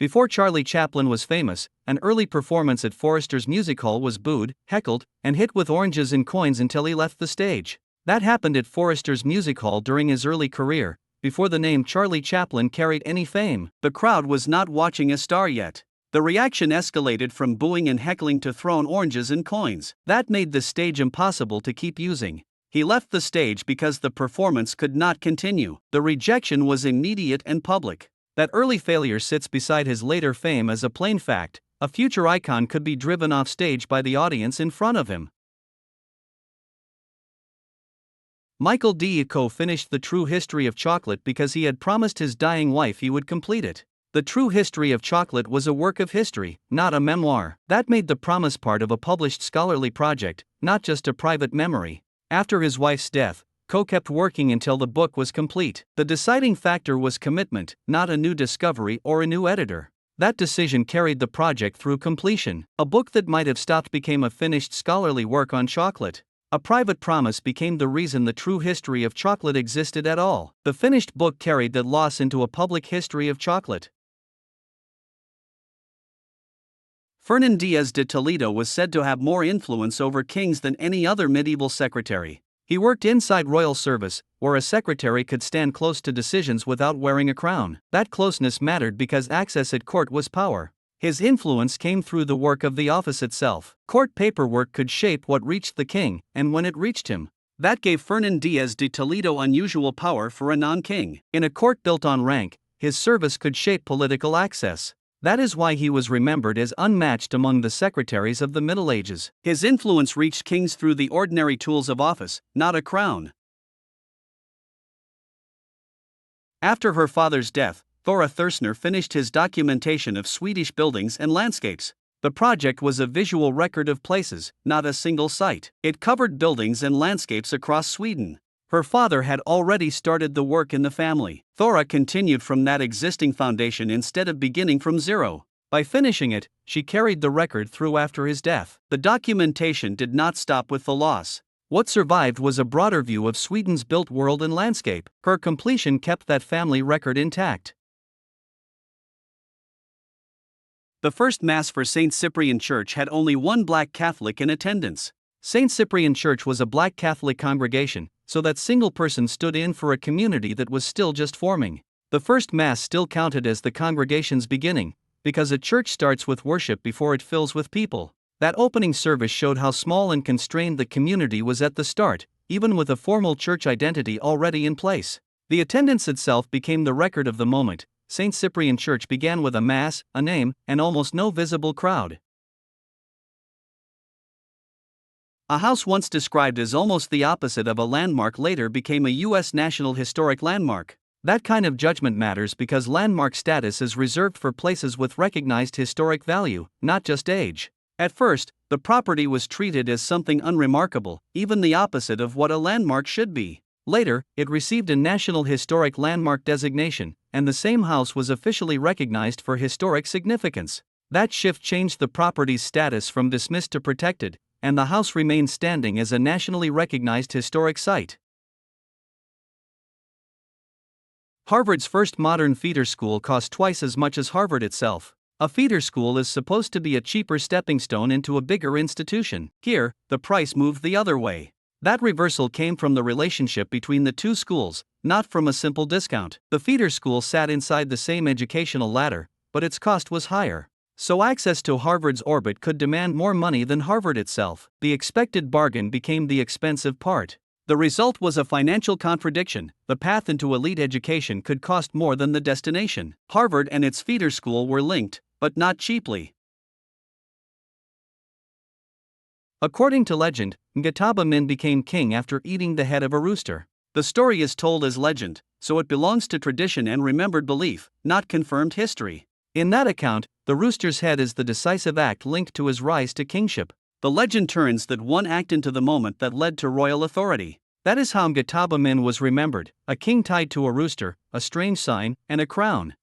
Before Charlie Chaplin was famous, an early performance at Forrester's Music Hall was booed, heckled, and hit with oranges and coins until he left the stage. That happened at Forrester's Music Hall during his early career, before the name Charlie Chaplin carried any fame. The crowd was not watching a star yet. The reaction escalated from booing and heckling to thrown oranges and coins. That made the stage impossible to keep using. He left the stage because the performance could not continue. The rejection was immediate and public. That early failure sits beside his later fame as a plain fact. A future icon could be driven off stage by the audience in front of him. Michael Daico finished The True History of Chocolate because he had promised his dying wife he would complete it. The True History of Chocolate was a work of history, not a memoir. That made the promise part of a published scholarly project, not just a private memory. After his wife's death, Coe kept working until the book was complete. The deciding factor was commitment, not a new discovery or a new editor. That decision carried the project through completion. A book that might have stopped became a finished scholarly work on chocolate. A private promise became the reason the true history of chocolate existed at all. The finished book carried that loss into a public history of chocolate. Fernan Diaz de Toledo was said to have more influence over kings than any other medieval secretary. He worked inside royal service, where a secretary could stand close to decisions without wearing a crown. That closeness mattered because access at court was power. His influence came through the work of the office itself. Court paperwork could shape what reached the king, and when it reached him. That gave Fernan Diaz de Toledo unusual power for a non-king. In a court built on rank, his service could shape political access. That is why he was remembered as unmatched among the secretaries of the Middle Ages. His influence reached kings through the ordinary tools of office, not a crown. After her father's death, Thora Thursner finished his documentation of Swedish buildings and landscapes. The project was a visual record of places, not a single site. It covered buildings and landscapes across Sweden. Her father had already started the work in the family. Thora continued from that existing foundation instead of beginning from zero. By finishing it, she carried the record through after his death. The documentation did not stop with the loss. What survived was a broader view of Sweden's built world and landscape. Her completion kept that family record intact. The first Mass for St. Cyprian Church had only one black Catholic in attendance. St. Cyprian Church was a black Catholic congregation, so that single person stood in for a community that was still just forming. The first Mass still counted as the congregation's beginning, because a church starts with worship before it fills with people. That opening service showed how small and constrained the community was at the start, even with a formal church identity already in place. The attendance itself became the record of the moment. St. Cyprian Church began with a Mass, a name, and almost no visible crowd. A house once described as almost the opposite of a landmark later became a U.S. National Historic Landmark. That kind of judgment matters because landmark status is reserved for places with recognized historic value, not just age. At first, the property was treated as something unremarkable, even the opposite of what a landmark should be. Later, it received a National Historic Landmark designation, and the same house was officially recognized for historic significance. That shift changed the property's status from dismissed to protected, and the house remained standing as a nationally recognized historic site. Harvard's first modern feeder school cost twice as much as Harvard itself. A feeder school is supposed to be a cheaper stepping stone into a bigger institution. Here, the price moved the other way. That reversal came from the relationship between the two schools, not from a simple discount. The feeder school sat inside the same educational ladder, but its cost was higher. So access to Harvard's orbit could demand more money than Harvard itself. The expected bargain became the expensive part. The result was a financial contradiction. The path into elite education could cost more than the destination. Harvard and its feeder school were linked, but not cheaply. According to legend, Gautama Min became king after eating the head of a rooster. The story is told as legend, so it belongs to tradition and remembered belief, not confirmed history. In that account, the rooster's head is the decisive act linked to his rise to kingship. The legend turns that one act into the moment that led to royal authority. That is how Gautama Min was remembered, a king tied to a rooster, a strange sign, and a crown.